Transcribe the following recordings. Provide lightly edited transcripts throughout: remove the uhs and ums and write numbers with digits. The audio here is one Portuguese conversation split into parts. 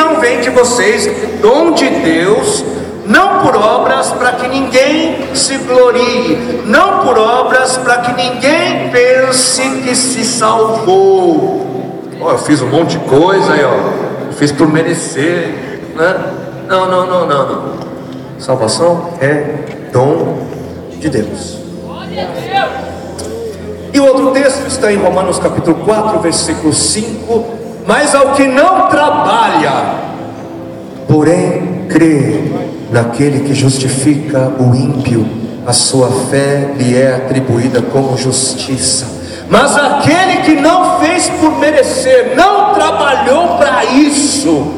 não vem de vocês, dom de Deus, não por obras para que ninguém se glorie, não por obras para que ninguém pense que se salvou. Eu fiz um monte de coisa aí, eu fiz por merecer, né? Não. Salvação é dom de Deus. E o outro texto está em Romanos capítulo 4, versículo 5. Mas ao que não trabalha, porém crê naquele que justifica o ímpio, a sua fé lhe é atribuída como justiça. Mas aquele que não fez por merecer, não trabalhou para isso,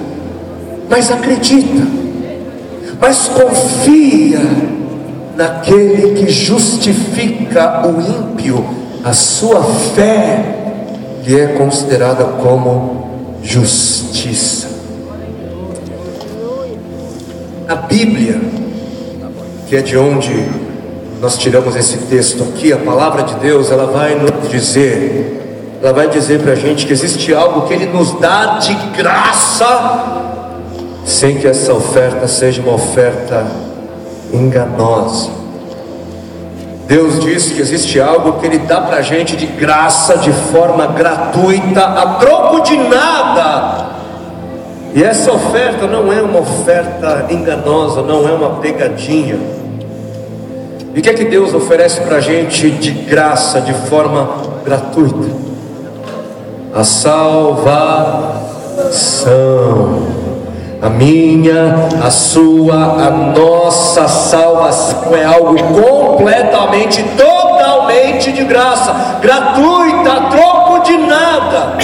mas acredita, mas confia naquele que justifica o ímpio, a sua fé lhe é considerada como justiça. A Bíblia, que é de onde nós tiramos esse texto aqui, a palavra de Deus, ela vai dizer para a gente que existe algo que Ele nos dá de graça, sem que essa oferta seja uma oferta enganosa. Deus diz que existe algo que Ele dá para a gente de graça, de forma gratuita, a troco de nada. E essa oferta não é uma oferta enganosa, não é uma pegadinha. E o que é que Deus oferece para a gente de graça, de forma gratuita? A salvação. A minha, a sua, a nossa salvação é algo completamente, totalmente de graça, gratuita, a troco de nada.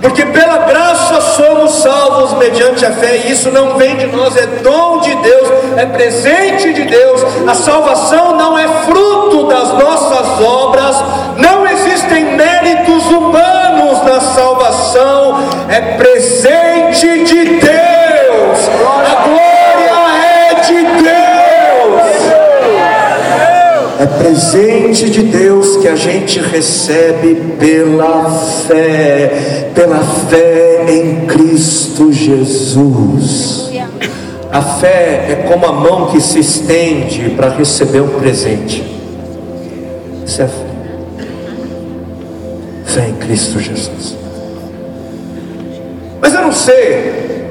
Porque pela graça somos salvos mediante a fé, e isso não vem de nós, é dom de Deus, é presente de Deus. A salvação não é fruto das nossas obras, não existem méritos humanos na salvação, é presente de Deus, a glória é de Deus, é presente de Deus que a gente recebe pela fé em Cristo Jesus. A fé é como a mão que se estende para receber um presente. Isso é fé. Fé em Cristo Jesus. Mas eu não sei,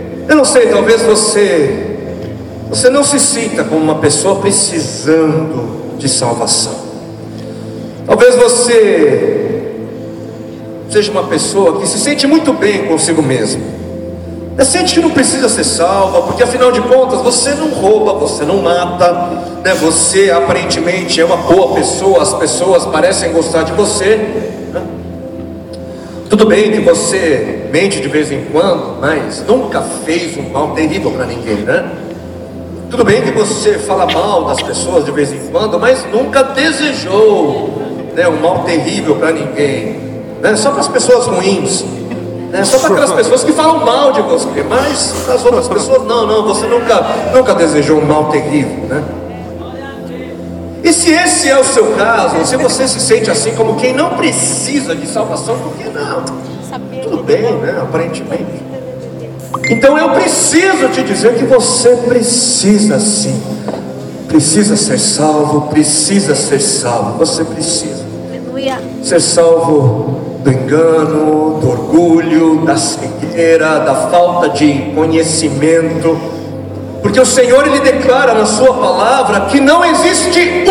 talvez você não se sinta como uma pessoa precisando de salvação. Talvez você seja uma pessoa que se sente muito bem consigo mesmo, sente que não precisa ser salva, porque afinal de contas você não rouba, você não mata, né? Você aparentemente é uma boa pessoa, as pessoas parecem gostar de você, né? Tudo bem que você mente de vez em quando, mas nunca fez um mal terrível para ninguém, né? Tudo bem que você fala mal das pessoas de vez em quando, mas nunca desejou, né, um mal terrível para ninguém, né? Só para as pessoas ruins, né? Só para aquelas pessoas que falam mal de você, mas as outras pessoas não, você nunca desejou um mal terrível, né? E se esse é o seu caso, se você se sente assim como quem não precisa de salvação, por que não? Tudo bem, né? Aparentemente. Então eu preciso te dizer que você precisa sim, precisa ser salvo, você precisa ser salvo do engano, do orgulho, da cegueira, da falta de conhecimento, porque o Senhor Ele declara na sua palavra que não existe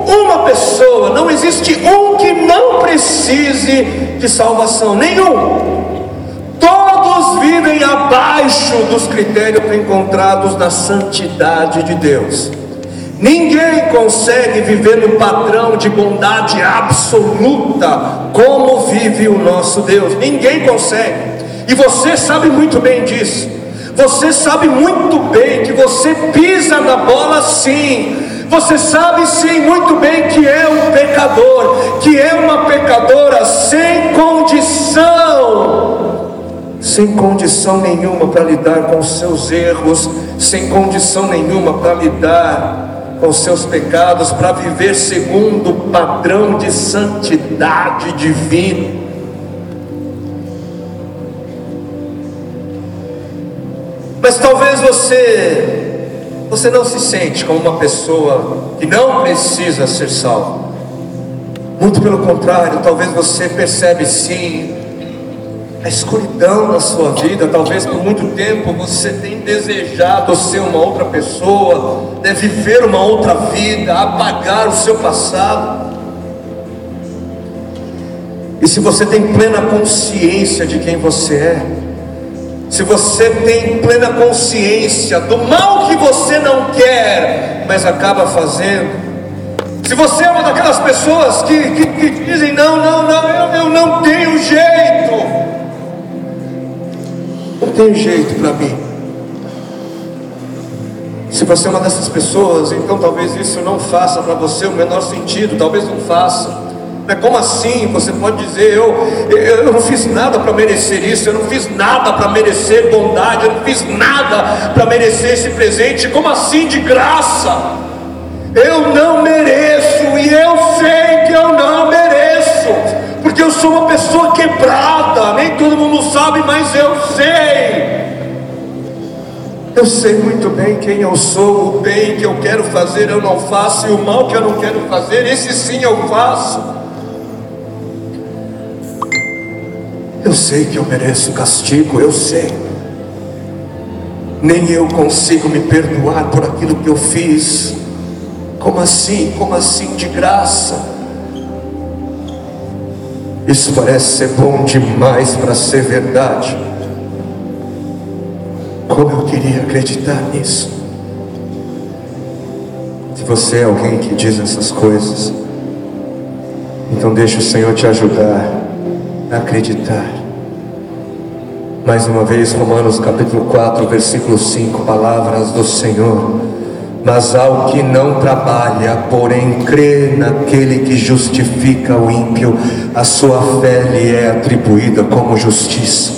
uma pessoa, não existe um que não precise de salvação, nenhum. Todos vivem abaixo dos critérios encontrados na santidade de Deus. Ninguém consegue viver no padrão de bondade absoluta como vive o nosso Deus. Ninguém consegue. E você sabe muito bem disso. Você sabe muito bem que você pisa na bola sim. Você sabe sim muito bem que é um pecador, que é uma pecadora sem condição nenhuma para lidar com os seus erros, sem condição nenhuma para lidar com os seus pecados, para viver segundo o padrão de santidade divino. Mas talvez você não se sente como uma pessoa que não precisa ser salvo. Muito pelo contrário, talvez você percebe sim a escuridão na sua vida. Talvez por muito tempo você tenha desejado ser uma outra pessoa, viver uma outra vida, apagar o seu passado. E se você tem plena consciência de quem você é, se você tem plena consciência do mal que você não quer, mas acaba fazendo, se você é uma daquelas pessoas que dizem, não, eu não tenho jeito, não tenho jeito para mim. Se você é uma dessas pessoas, então talvez isso não faça para você o menor sentido, talvez não faça. Mas como assim? Você pode dizer, eu não fiz nada para merecer isso, eu não fiz nada para merecer bondade, eu não fiz nada para merecer esse presente. Como assim de graça? Eu não mereço, e eu sei que eu não mereço, porque eu sou uma pessoa quebrada. Nem todo mundo sabe, mas eu sei. Eu sei muito bem quem eu sou. O bem que eu quero fazer eu não faço, e o mal que eu não quero fazer, esse sim eu faço. Eu sei que eu mereço castigo, eu sei. Nem eu consigo me perdoar por aquilo que eu fiz. Como assim? Como assim de graça? Isso parece ser bom demais para ser verdade. Como eu queria acreditar nisso. Se você é alguém que diz essas coisas, então deixa o Senhor te ajudar a acreditar. Mais uma vez, Romanos capítulo 4, versículo 5, palavras do Senhor. Mas ao que não trabalha, porém crê naquele que justifica o ímpio, a sua fé lhe é atribuída como justiça.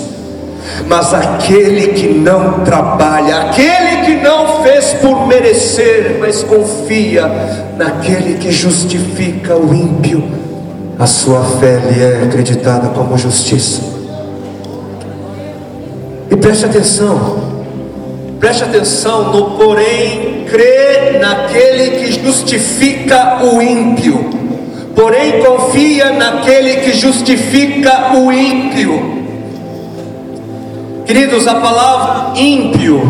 Mas aquele que não trabalha, aquele que não fez por merecer, mas confia naquele que justifica o ímpio, a sua fé lhe é acreditada como justiça. E preste atenção no porém crê naquele que justifica o ímpio, porém confia naquele que justifica o ímpio. Queridos, a palavra ímpio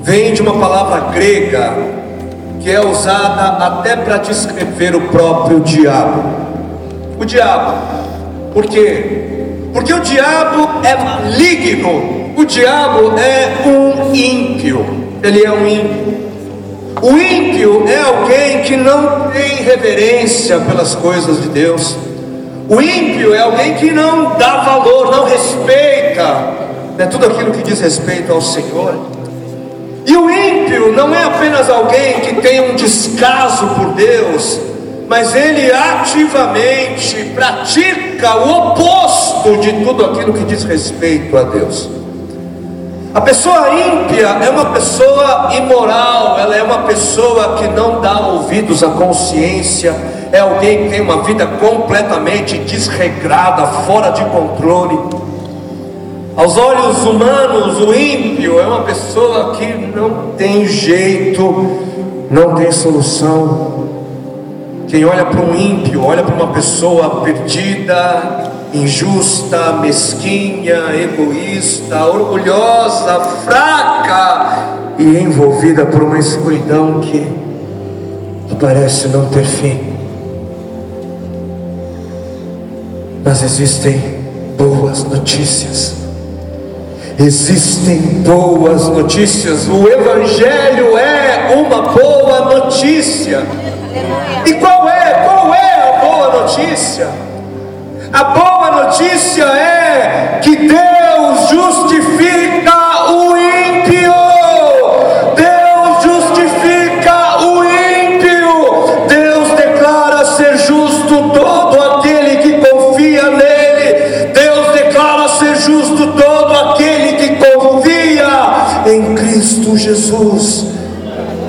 vem de uma palavra grega que é usada até para descrever o próprio diabo. O diabo, por quê? Porque o diabo é maligno. O diabo é um ímpio. Ele é um ímpio. O ímpio é alguém que não tem reverência pelas coisas de Deus. O ímpio é alguém que não dá valor, não respeita tudo aquilo que diz respeito ao Senhor. E o ímpio não é apenas alguém que tem um descaso por Deus, mas ele ativamente pratica o oposto de tudo aquilo que diz respeito a Deus. A pessoa ímpia é uma pessoa imoral, ela é uma pessoa que não dá ouvidos à consciência, é alguém que tem uma vida completamente desregrada, fora de controle. Aos olhos humanos, o ímpio é uma pessoa que não tem jeito, não tem solução. Quem olha para um ímpio, olha para uma pessoa perdida, injusta, mesquinha, egoísta, orgulhosa, fraca e envolvida por uma escuridão que parece não ter fim. Mas existem boas notícias. Existem boas notícias. O Evangelho é uma boa notícia. E qual é a boa notícia? A boa notícia é que Deus justifica o ímpio. Deus justifica o ímpio. Deus declara ser justo todo aquele que confia nele. Deus declara ser justo todo aquele que confia em Cristo Jesus.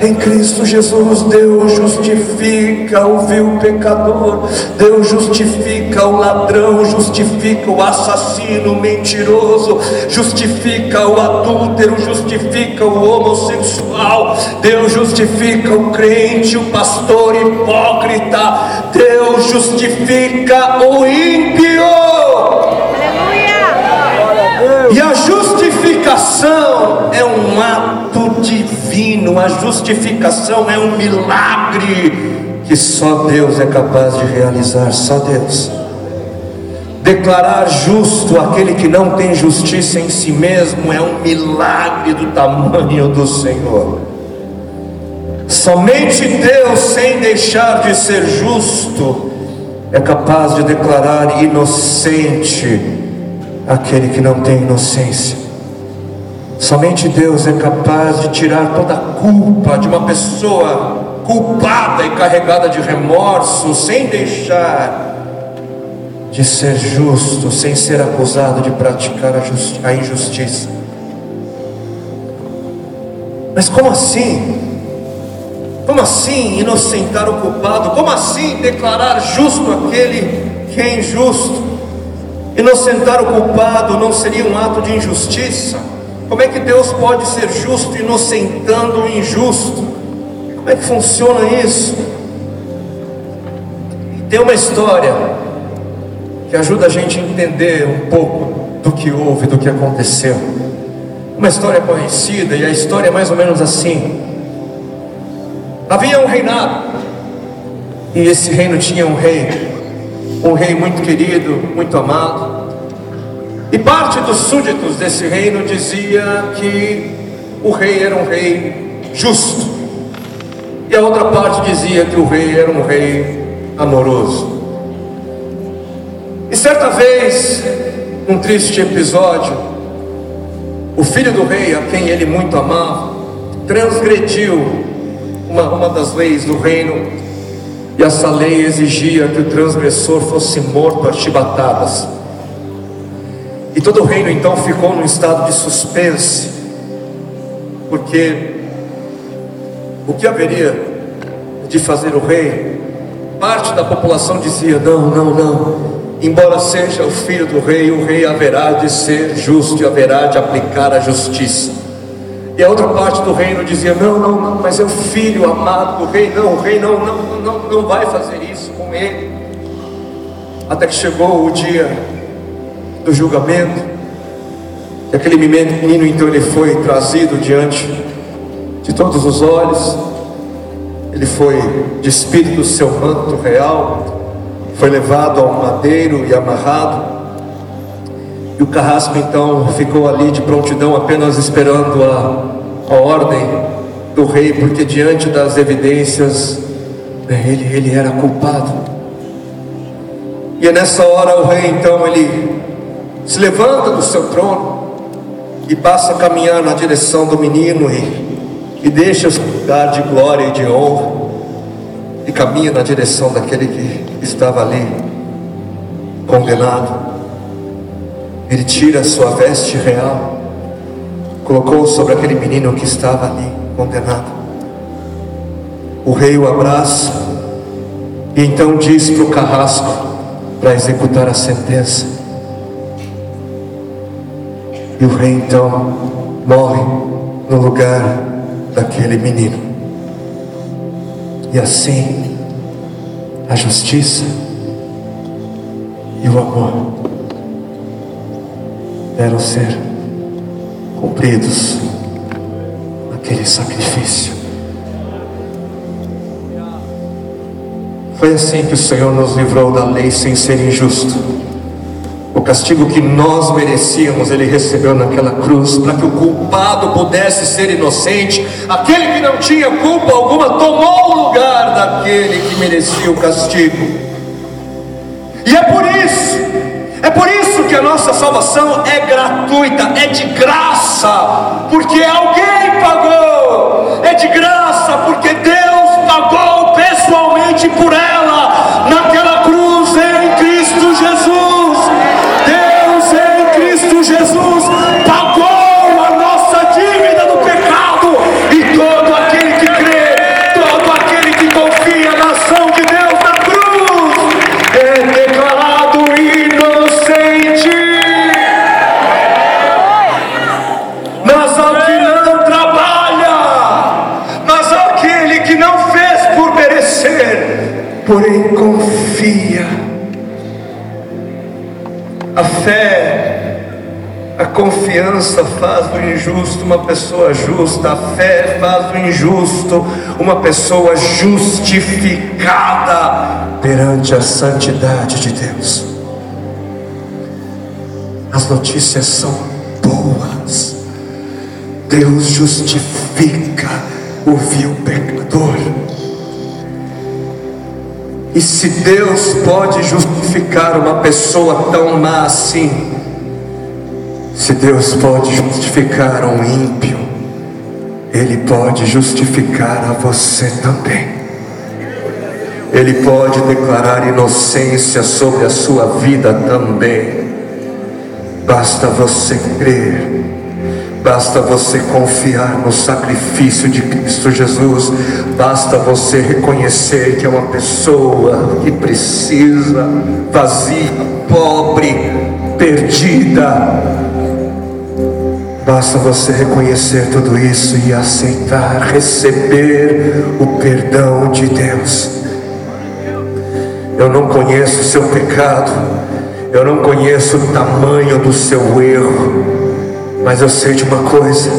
Em Cristo Jesus, Deus justifica o vil pecador, Deus justifica o ladrão, justifica o assassino, o mentiroso, justifica o adúltero, justifica o homossexual, Deus justifica o crente, o pastor hipócrita, Deus justifica o ímpio. E a justificação é um ato divino, a justificação é um milagre que só Deus é capaz de realizar, só Deus. Declarar justo aquele que não tem justiça em si mesmo é um milagre do tamanho do Senhor. Somente Deus, sem deixar de ser justo, é capaz de declarar inocente aquele que não tem inocência. Somente Deus é capaz de tirar toda a culpa de uma pessoa culpada e carregada de remorso, sem deixar de ser justo, sem ser acusado de praticar a injustiça. Mas como assim? Como assim inocentar o culpado? Como assim declarar justo aquele que é injusto? Inocentar o culpado não seria um ato de injustiça? Como é que Deus pode ser justo inocentando o injusto? Como é que funciona isso? Tem uma história que ajuda a gente a entender um pouco do que houve, do que aconteceu. Uma história conhecida, e a história é mais ou menos assim. Havia um reinado, e esse reino tinha um rei muito querido, muito amado. E parte dos súditos desse reino dizia que o rei era um rei justo, e a outra parte dizia que o rei era um rei amoroso. E certa vez, num triste episódio, o filho do rei, a quem ele muito amava, transgrediu uma das leis do reino. E essa lei exigia que o transgressor fosse morto a chibatadas. E todo o reino então ficou num estado de suspense, porque o que haveria de fazer o rei? Parte da população dizia: não, embora seja o filho do rei, o rei haverá de ser justo e haverá de aplicar a justiça. E a outra parte do reino dizia: não, mas é o filho amado do rei, o rei não vai fazer isso com ele. Até que chegou o dia do julgamento, e aquele menino então ele foi trazido diante de todos os olhos. Ele foi despido do seu manto real, foi levado ao madeiro e amarrado. E o carrasco então ficou ali de prontidão, apenas esperando a ordem do rei, porque diante das evidências ele era culpado. E é nessa hora o rei então ele se levanta do seu trono e passa a caminhar na direção do menino e deixa o lugar de glória e de honra e caminha na direção daquele que estava ali condenado. Ele tira a sua veste real, colocou sobre aquele menino que estava ali condenado. O rei o abraça e então diz para o carrasco para executar a sentença. E o rei então morre no lugar daquele menino. E assim a justiça e o amor deram ser cumpridos naquele sacrifício. Foi assim que o Senhor nos livrou da lei sem ser injusto. O castigo que nós merecíamos, Ele recebeu naquela cruz, para que o culpado pudesse ser inocente. Aquele que não tinha culpa alguma tomou o lugar daquele que merecia o castigo. E é por isso que a nossa salvação é gratuita, é de graça, porque alguém pagou. É de graça porque Deus pagou pessoalmente por ela naquela cruz em Cristo Jesus. Deus em Cristo Jesus pagou a nossa dívida do pecado, e todo aquele que crê porém confia. A fé, a confiança faz do injusto uma pessoa justa. A fé faz do injusto uma pessoa justificada perante a santidade de Deus. As notícias são boas. Deus justifica o vil pecador. E se Deus pode justificar uma pessoa tão má assim, se Deus pode justificar um ímpio, Ele pode justificar a você também. Ele pode declarar inocência sobre a sua vida também. Basta você crer, basta você confiar no sacrifício de Cristo Jesus, basta você reconhecer que é uma pessoa que precisa, vazia, pobre, perdida. Basta você reconhecer tudo isso e aceitar, receber o perdão de Deus. Eu não conheço o seu pecado, eu não conheço o tamanho do seu erro, mas eu sei de uma coisa.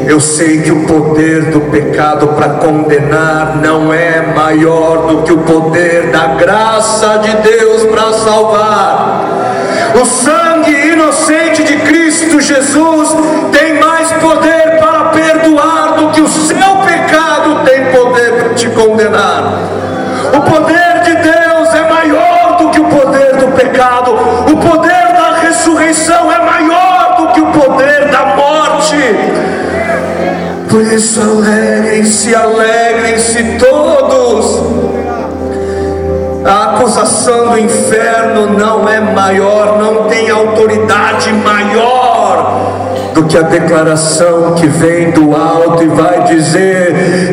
Eu sei que o poder do pecado para condenar não é maior do que o poder da graça de Deus para salvar. O sangue inocente de Cristo Jesus tem mais poder para perdoar do que o seu pecado tem poder para te condenar. O poder de Deus é maior do que o poder do pecado. O poder da ressurreição é maior do que o poder da morte. Por isso alegrem-se, alegrem-se todos. A acusação do inferno não é maior, não tem autoridade maior do que a declaração que vem do alto e vai dizer: